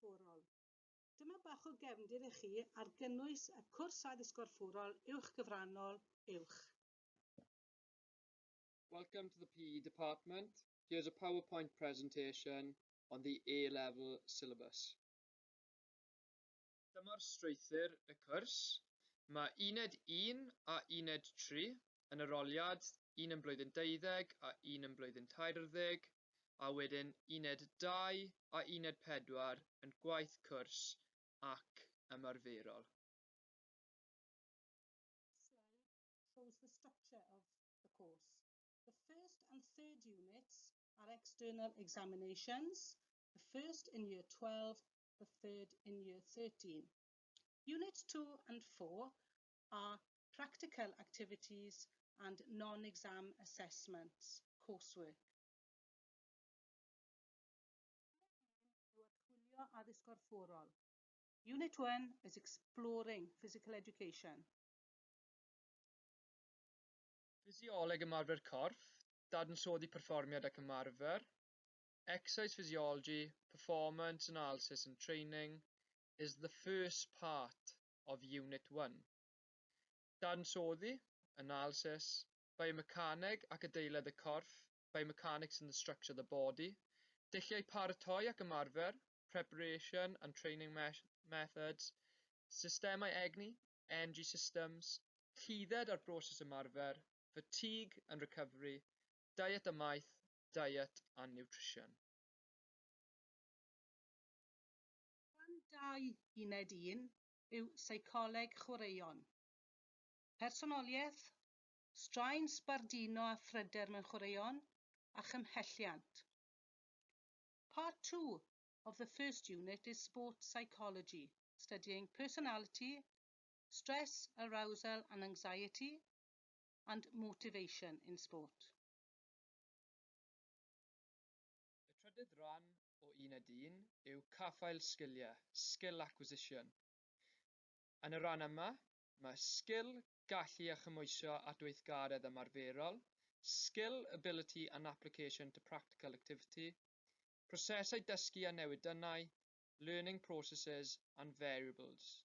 Gorfforol. Dyma bach o gefndir I chi ar gynnwys y cwrs addysg gorfforol uwchgyfrannol uwch. Welcome to the PE department. Here's a PowerPoint presentation on the A-level syllabus. Dyma'r strwythur y cwrs. Mae uned 1 a uned 3 yn aroliad, un yn blwyddyn 12 a un yn blwyddyn 13, a wedyn uned 2 a uned 4 yn gwaith cwrs ac ymarferol. Slide shows the structure of the course. The first and third units are external examinations, the first in year 12, the third in year 13. Units 2 and 4 are practical activities and non-exam assessments, coursework. Addysg Gorfforol. Unit 1 is exploring physical education. Physioleg ymarfer corff, dadansoddi perfformiad ac ymarfer. Exercise physiology, performance analysis and training is the first part of Unit 1. Dadansoddi, analysis, biomechanig ac adeilad y corff, biomechanics and the structure of the body. Dulliau paratoi ac ymarfer, preparation and training methods. Systemau egni, energy systems. Llidded ar broses ymarfer, fatigue and recovery, diet a maith, diet and nutrition. Rhan 2 uned 1 yw seicoleg chwaraeon. Personoliaeth, straen sbardino a phryder mewn chwaraeon a chymhelliant. Part 2 of the first unit is sport psychology, studying personality, stress, arousal and anxiety, and motivation in sport. Y trydydd rhan o uned 1 yw caffael sgiliau, skill acquisition. Yn y rhan yma, mae skill gallu a chymwysio at weithgaredd ymarferol, skill, ability and application to practical activity, prosesau dysgu a newidynau, learning processes and variables.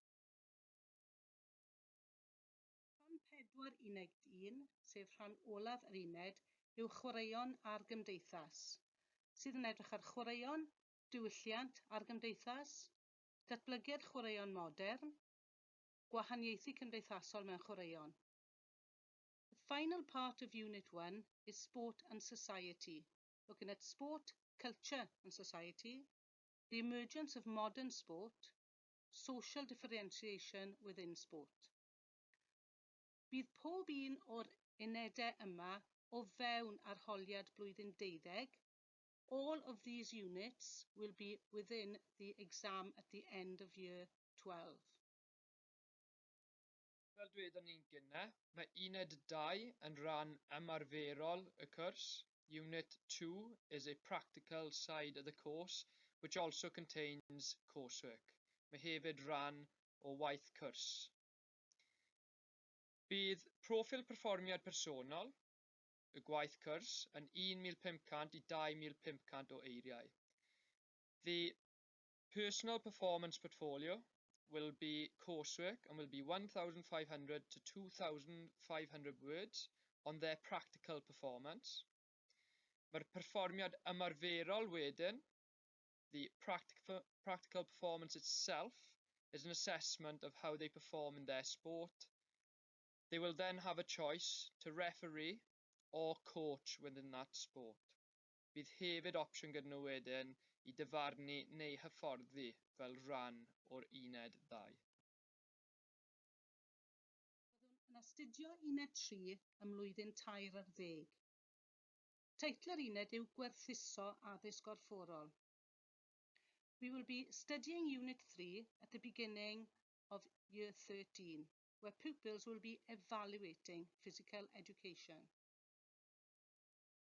Rhan 4 uned 1, sef rhan olaf yr uned, yw chwaraeon a'r gymdeithas, sydd yn edrych ar chwaraeon, diwylliant a'r gymdeithas, datblygiad chwaraeon modern, gwahaniaethu cymdeithasol mewn chwaraeon. The final part of Unit 1 is sport and society, looking at sport, culture and society, the emergence of modern sport, social differentiation within sport. Bydd pob un o'r unedau yma o fewn arholiad blwyddyn 12. All of these units will be within the exam at the end of year 12. Fel dwedon ni'n gynnau, mae uned 2 yn rhan ymarferol y cwrs. Unit 2 is a practical side of the course, which also contains coursework. Mae hefyd rhan o waith cwrs. Bydd proffil perfformiad personol, y gwaith cwrs, yn 1,500 i 2,500 o eiriau. The personal performance portfolio will be coursework and will be 1,500 to 2,500 words on their practical performance. Mae'r perfformiad ymarferol wedyn, the practical performance itself, is an assessment of how they perform in their sport. They will then have a choice to referee or coach within that sport. Bydd hefyd opsiwn gyda nhw wedyn I dyfarnu neu hyfforddi fel rhan o'r uned 2. Yn astudio uned 3 ym mlwyddyn 13. Teitl yr uned yw Gwerthuso addysg gorfforol. We will be studying Unit 3 at the beginning of Year 13, where pupils will be evaluating physical education.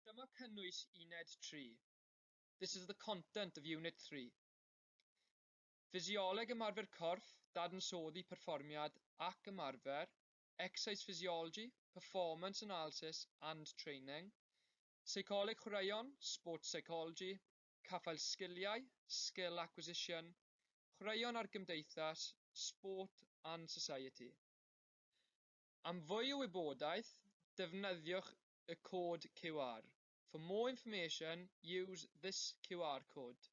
Dyma cynnwys uned 3. This is the content of Unit 3. Physioleg ymarfer corff, dadansoddi perfformiad ac ymarfer, exercise physiology, performance analysis and training, seicoleg chwaraeon, sport psychology, caffael sgiliau, skill acquisition, chwaraeon ar gymdeithas, sport and society. Am fwy o wybodaeth, defnyddiwch y cod QR. For more information, use this QR code.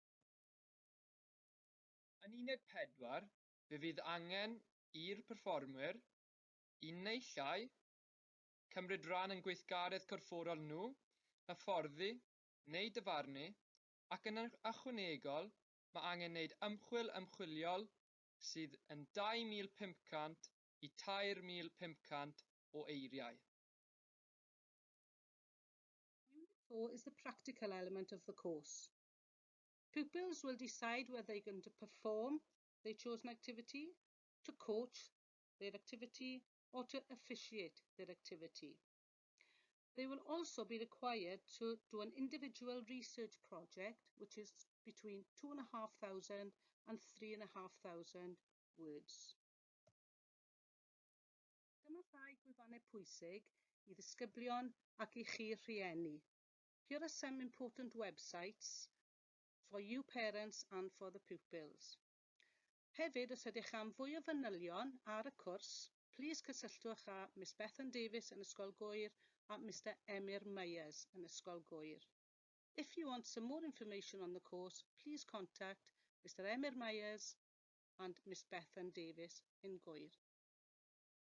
Yn uned 4, fe fydd angen i'r perfformwyr, un neu llai, cymryd rhan yn gweithgaredd corfforol nhw, hyfforddi neu dyfarnu, ac yn ychwanegol, mae angen wneud ymchwil ymchwiliol sydd yn 2,500 i 3,500 o eiriau. Unit 4 is the practical element of the course. Pupils will decide whether they're going to perform their chosen activity, to coach their activity, or to officiate their activity. They will also be required to do an individual research project, which is between 2,500 and 3,500 words. Dyma rhai gwefannau pwysig I ddisgyblion ac I chi rhieni. Here are some important websites for you parents and for the pupils. Hefyd, os ydych am fwy o fanylion ar y cwrs, plis cysylltwch â Miss Bethan Davies yn Ysgol Gwyr a Mr Emyr Myers yn Ysgol Gwyr. If you want some more information on the course, please contact Mr Emyr Myers and Miss Bethan Davies in Gwyr.